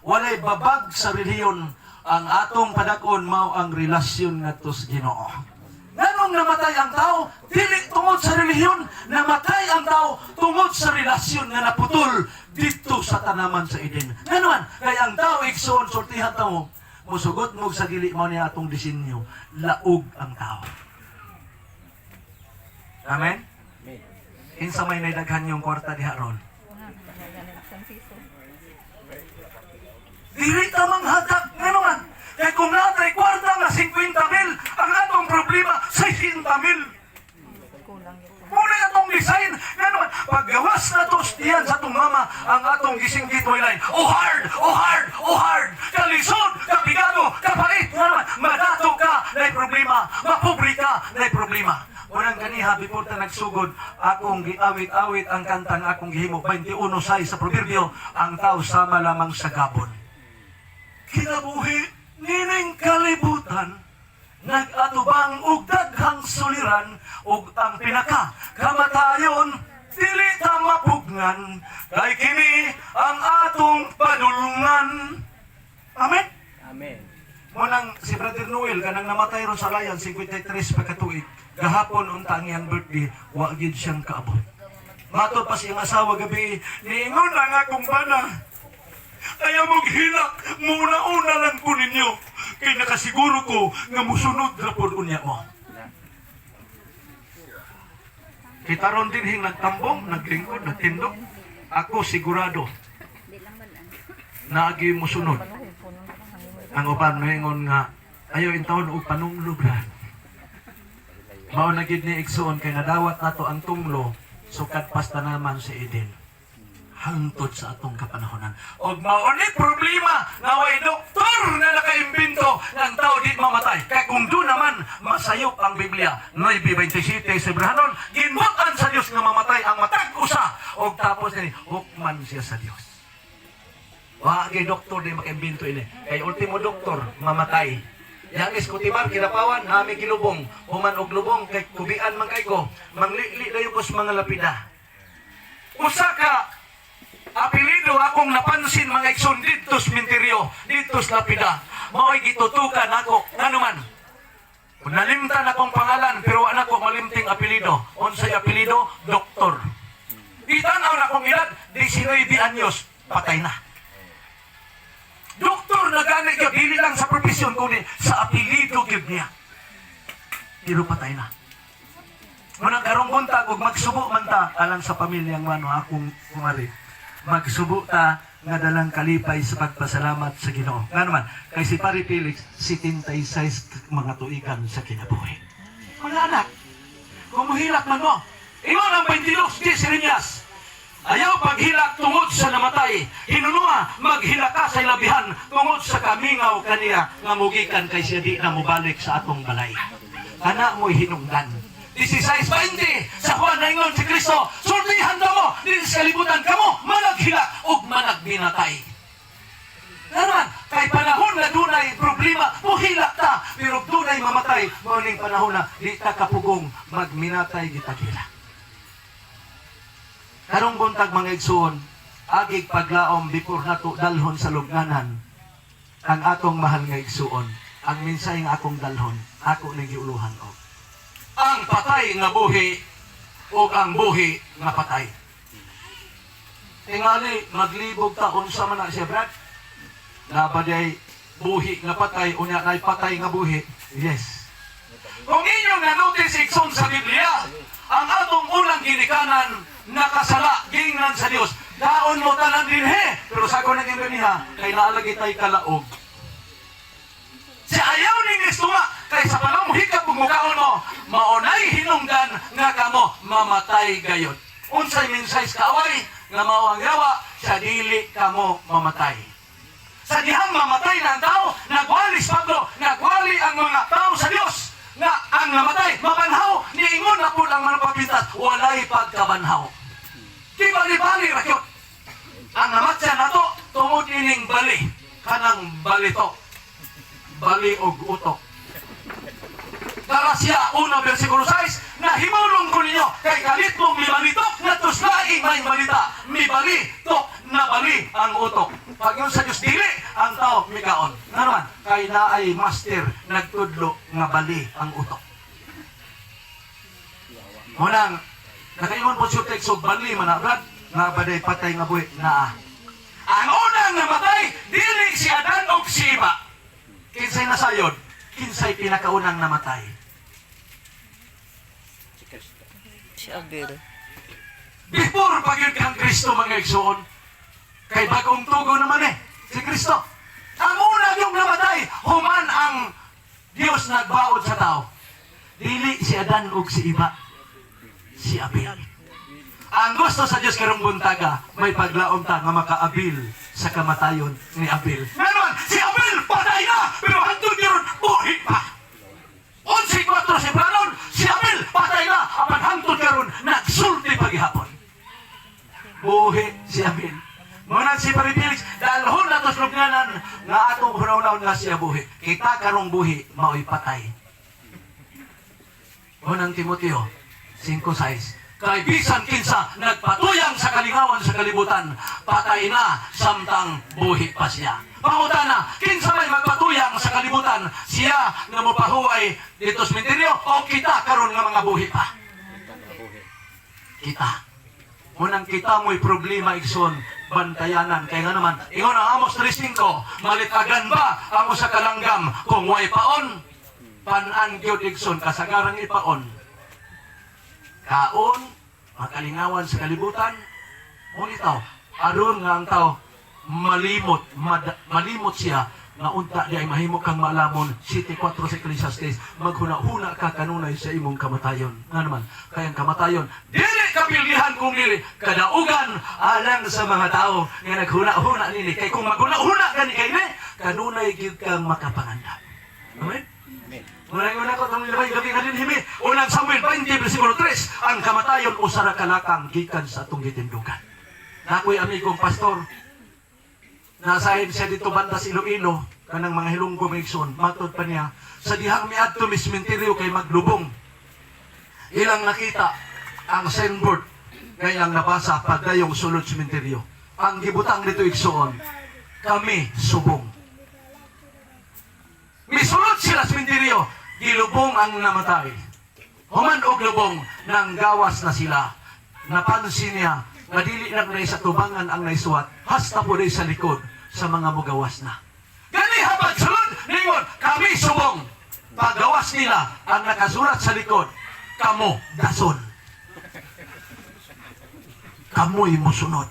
walay babag sa reliyon, ang atong padakon mao ang relasyon ngadto sa Ginoo. Nganong namatay ang tao? Dili tungod sa relihiyon, namatay ang tao tungod sa relasyon nga naputol dito sa tanaman sa Eden. Nganon, kaya ang tao igsoon sortihan tamo, musugot mo sa dili mo niya atong disenyo, laog ang tao. Amen? Kinsa may naidaghan yung kwarta diha ron? Dili tamang hatak ngayon. Kaya kung natay kwarta nga 50,000, ang atong problema 60,000. Muna atong design. Ngayon, paggawas na to diyan sa atong mama, ang atong gising dito line, oh hard, oh hard, oh hard. Kalisod, kapigado, kapait. Ngayon, madato ka, na'y problema. Mapobre ka, na'y problema. Unang kaniha, before ta nagsugod, akong giawit-awit ang kantang akong gihimo. 21:6 sa proverbio, ang tao sama lamang sa gabon. Kinabuhi, nining kalibutan, nag-atubang og daghang suliran, og ang pinaka kamatayon, dili ta mapugnan, kay kini ang atong padulungan. Amen? Amen. Munang si Brother Noel, kanang namatay ron sa layan, 53 pagkatuig, gahapon unta ang iyang birthday, wa gid siyang kaabot. Matod pa siyang asawa gabi, niingon lang akong bana, kaya maghilak, muna-una lang po ninyo, kay nakasiguro ko nga musunod na po unya mo. Kita ron din hing nagtambong, naglingkod, nagtindog, ako sigurado na agi musunod. Ang uban noingon nga, ayaw intawon og panunglubran. Mao na gid ni igsoon kay nadawat nato ang tunglo sukad pasta naman sa Eden. Hangtod sa atong kapanahonan. Og mao ni problema nga way doktor na nakaimbento ng tao di mamatay. Kay kung do naman masayop ang Biblia, 9:27 sa Hebrahanon, ginbutan sa Dios nga mamatay ang matag usa og tapos ni hukman siya sa Dios. Wa kay doktor di makaimbento ini. Kay ultimo doktor mamatay. Yang is kutiman kinapawan nami gilubong, human og lubong kay kubian man kay ko, manglili dayon ko sa mga lapida. Usa ka apelido akong napansin mga igsoon dito sa minteryo, dito sa lapida. Mao'y gitutukan ako. Ano man? Nalimtan akong pangalan, pero wala ko malimting apelido. Unsay apelido? Doktor. Itanaw na akong edad, 19 anyos, patay na. Doktor na gani yun, hindi lang sa profesyon, kundi sa apelido yun niya. Pero patay na. Munang karong buntag, kung magsubo man ta, alang sa pamilyang mano, akong kumari, magsubo ta nga dalang kalipay sa pagpasalamat sa Ginoo. Nga naman, kay si Pari Felix, 76 mga tuigan sa kinabuhi. Mga anak, kung mahilak man mo, iwan ang 22 di Sirinyas. Ayaw paghilak tungod sa namatay. Hinunua, maghilak ka sa ilabihan tungod sa kamingaw kaniya nga mugikan kay siya di na mubalik sa atong balay. Kana mo'y hinungdan. 16:20 sa Juan na ingon si Kristo, sultihan ka mo, din sa kalibutan ka mo, managhilak o managbinatay. Naman, kay panahon na dunay problema, muhilak ta, pero dunay mamatay, mauling panahon na, di ta kapugong magminatay gitagila. Karong buntag mga igsoon, agig paglaom before nato dalhon sa lugnanan, ang atong mahal nga igsoon, ang minsay nga akong dalhon, ako nang giuluhan o. Ang patay nga buhi o ang buhi nga patay. Tingali, maglibog ta, unsa man na siya, Brad? Nabaday buhi nga patay, unya na'y patay nga buhi. Yes. Kung inyong na-notice ikson sa Biblia, ang atong unang ginikanan, nakasala, gingnan sa Dios. Daon mo tanan din he. Pero sa ako naging ganiha, kay naalagi tayo kalaog. Si ayaw ning istunga, kay sa panahon hikap kung mukaon mo, maunay hinungdan nga kamo mamatay gayon. Unsay minsay sa kaaway, nga mawang yawa, sa dili kamo mamatay. Sa dihang mamatay na ang tao, nagwali si Pablo, nagwali ang mga tao sa Dios, nga ang namatay, mabanhaw, niingon na po ang mga papitat, walay pagkabanhaw. Di bali-bali, rakyot. Ang namatya na to, tungod ining bali, kanang balito. Bali og utok. Galasya 1:6, na himulong ko ninyo, kay kalit mong mi balitok, na tuslaing may balita, mi bali, tok, na bali ang utok. pag yun sa Diyos dili ang tao mikaon. Nga naman, kay naay master nagtudlo nga bali ang utok. Munang, nakaingon po siya teksog bali manabrat nga baday patay nga buhi na. Ang unang namatay, dili si Adan o si Eva. Kinsay nasayod, kinsay pinakaunang namatay. Si Abel. Before pag yun kang Kristo mga igsoon, kay bagong tugo naman si Kristo. Ang una yung namatay, human ang Diyos nagbaod sa tao. Dili si Adan o si Eva, si Abel. Ang gusto sa Diyos karong buntaga, may paglaom ta nga makaabil sa kamatayon ni Abel. Ngayon, si Abel patay na, pero hantod niyon, buhi pa. 11:4 si Branon, si Abel patay na, apan hantod karon nagsulti paghihapon. Buhi si Abel. Muna si Paripilis, dalhon na to sa lubnganan nga atong hunaw-hunaw nga siya buhi. Kita karong buhi, mao'y patay. Unang Timoteo 5:6. Kay bisan kinsa nagpatuyang sa kalingawan sa kalibutan, patay na samtang buhi pa siya. Pangutana, kinsa may magpatuyang sa kalibutan, siya nga mopahuway dito sa sementeryo o kita karon nga mga buhi pa? Kita. Unang kita mo'y problema igsoon, bantayanan. Kaya nga naman, ingon ang Amos 3:5, malitagan ba ang usa ka langgam kung way paon? Panan gyud igsoon kasagarang ipaon. Kaon, makalingawan sa kalibutan, ngunit tao, aron nga ang tao, malimot siya, nga unta di ay mahimo kang maalamon, 7:4 sa Ecclesiastes, maghuna-huna ka kanunay sa imong kamatayon. Nga naman, kayang kamatayon, dili kapilihan kung dili, kadaugan alang sa mga tao, nga naghuna-huna nini, kay kung maghuna-huna gani kay ni, kanunay gyud kang makapanganda. Amen? Muna ko itong labay gabi nga din himi. Unang Samuel 20, versikulo 3, ang kamatayon usara kalakang gikan sa atong gitindugan. Nakoy amigong pastor, nasahib siya dito banda sa Iloilo, kanang mga hilunggo maigsoon, matod pa niya, sa dihang miadto mi sementeryo kay maglubong. Ilang nakita ang signboard, kayang nabasa pagdayong sulod sementeryo. Ang gibutang dito igsoon, kami subong. Misulod sila sa sementeryo, gilubong ang namatay. Human og lubong, nang gawas na sila. Napansin niya, madili lang na sa tubangan ang naisuat, hasta po rin sa likod sa mga mugawas na. Gani habang sulod, ningon, kami subong. Paggawas nila, ang nakasulat sa likod, kamo dason. Kamo'y musunod.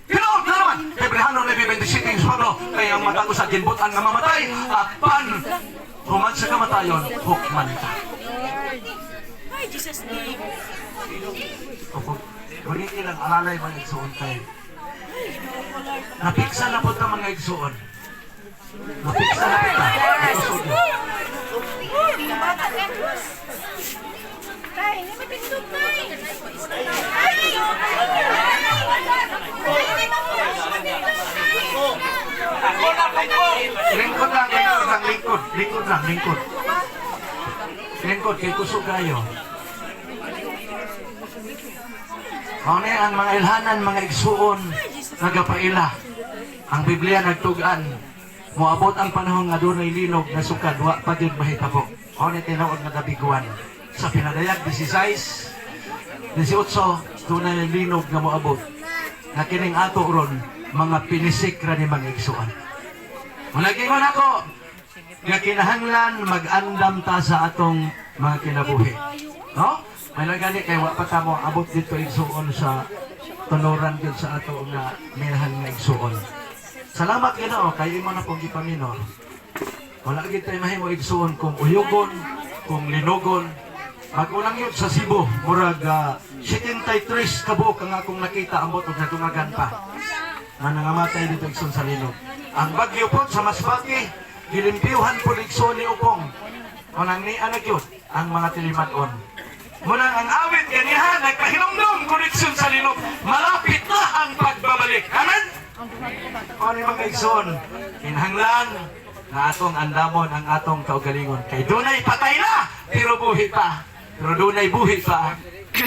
Ginoon na naman, Hebrehano 9:27 suwano, kaya ang mata ko sa ginbutan nga mamatay, at pan, human sa kamatayon, hukman ta. Hi, Jesus name. Ngunit ilang alalay mga igsoon tayo. Napiksa na po ta mga igsoon. Napiksa na po ta. Itusod yun. Tay, hindi mapindot, tay. Lingkod lang, lingkod. Lingkod lang, lingkod. Lingkod, kay kusog kayo. Ano ang mga ilhanan, mga igsuon, nagapaila. Ang Biblia nagtugan. Moabot ang panahon nga doon ay linog na sukad, wa pa din mahitabo. Ano tinawag na dabiguan. Sa pinadayag 16, 18, doon ay linog na moabot. Na kining ato ron, mga pinisik ra ni mga igsuon. Malagingon ako, nga kinahanglan mag-andam ta sa atong mga kinabuhi. No? May lagani kay wa pa ta mo abot dito igsuon sa tunuran gyud sa ato nga minahan nga igsuon. Salamat Ginoo kay imo na pong gipaminor. Wala gyud tay mahimo igsuon kung uyugon, kung linugon. Magulang yun sa Cebu, murag 73 kabuk ang akong nakita ambot og natungagan pa. Na nangamatay dito igsoon sa linog. Ang bagyo po sa Masbate, gilimpiyuhan po igsoon ni Upong. Manang ni anak yun, ang mga tilimaton. Munang ang awit ganihan, nagpahinumdum koneksyon sa linog. Malapit na ang pagbabalik. Amen? Ano mga igsoon? Kinahanglan na atong andamon ang atong kaugalingon. Kay dunay patay na, pero buhi pa. Pero dunay buhi pa,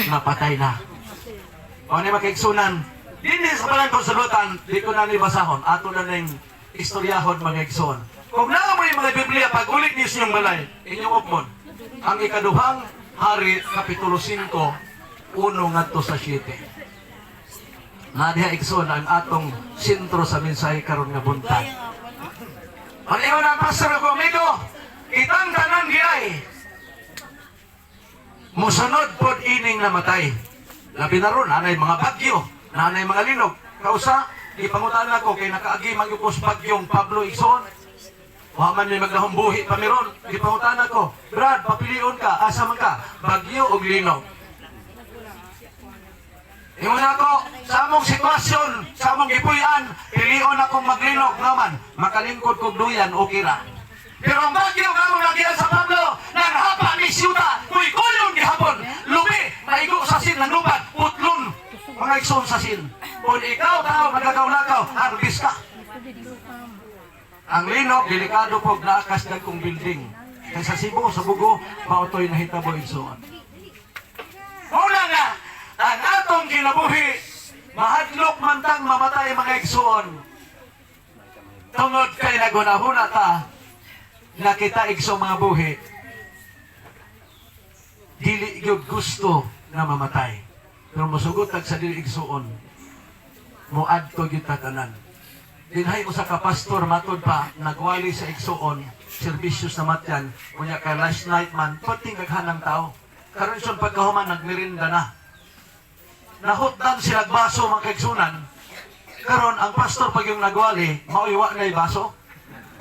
napatay na. Ano mga kaigsunan? Dini sa palang konsulutan, di ko na nibasahon, ato na ning istoryahon mga igsoon. Kung naamoy mga Biblia, pag ulit niyo siyang balay, inyong upon, ang ikaduhang hari, Kapitulo 5, 1 ngadto sa 7. Na diha igsoon ang atong sentro sa mensahe karon nga buntag. Palingon ang pastor ko, amigo, kitang tanan giyay. Musunod pod ining namatay. Labi na ron, nanay mga bagyo, nanay mga linog. Kausa, ipangutan ako kay nakaagi magyukos bagyong Pablo Igsoon. Waman may magnahong buhi pamiron. Ipangutan ako, Brad, papilion ka, asa man ka, bagyo o linog. Ingon ako, sa among sitwasyon, sa among gipuyan, pilion akong maglinog naman, makalingkod kog duyan o kira. Pero ang bagyo nga mong nagiyan sa Pablo, nanghapa ni siyuta, kuy-kuyon gihapon, lubi, maigo sa sin ng lupad, putlon, mga igsoon sa sin. Kung ikaw tao, magagaw-lagaw, harbis ka. Ang linog, delikado po, naakas na kong building. Kaya sa Cebu, sa Bugo, mautoy na hitabo igsoon. Muna nga, ang atong kinabuhi, mahadlok mantang mamatay mga igsoon. Tungod kay nagunahuna ta, na kita igso mga buhi, dili gyud gusto na mamatay. Pero masugot sa dili igsoon, muadto gyud tatanan. Dinhay usa ka pastor matod pa nagwali sa igsoon, serbisyos na matyan, kunya kay last night man, pati kaghanang tao. Karon son pagkahuman nagmerinda na. Nahutdan sila baso mga kaigsunan. Karon ang pastor pag yung nagwali, mauiwa na baso.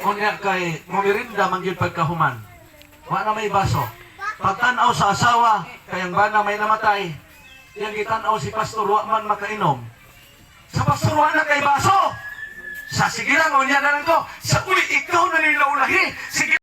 Kunya kay mumirinda man gyud pagkahuman. Wa na may baso. Pagtan-aw sa asawa, kayang bana may namatay. Yang gitan-aw si pastor wa man makainom. Sa pastor wa na kay baso. Sa sige lang, unya na lang ko. Sa uli, ikaw na nilaulahi. Sige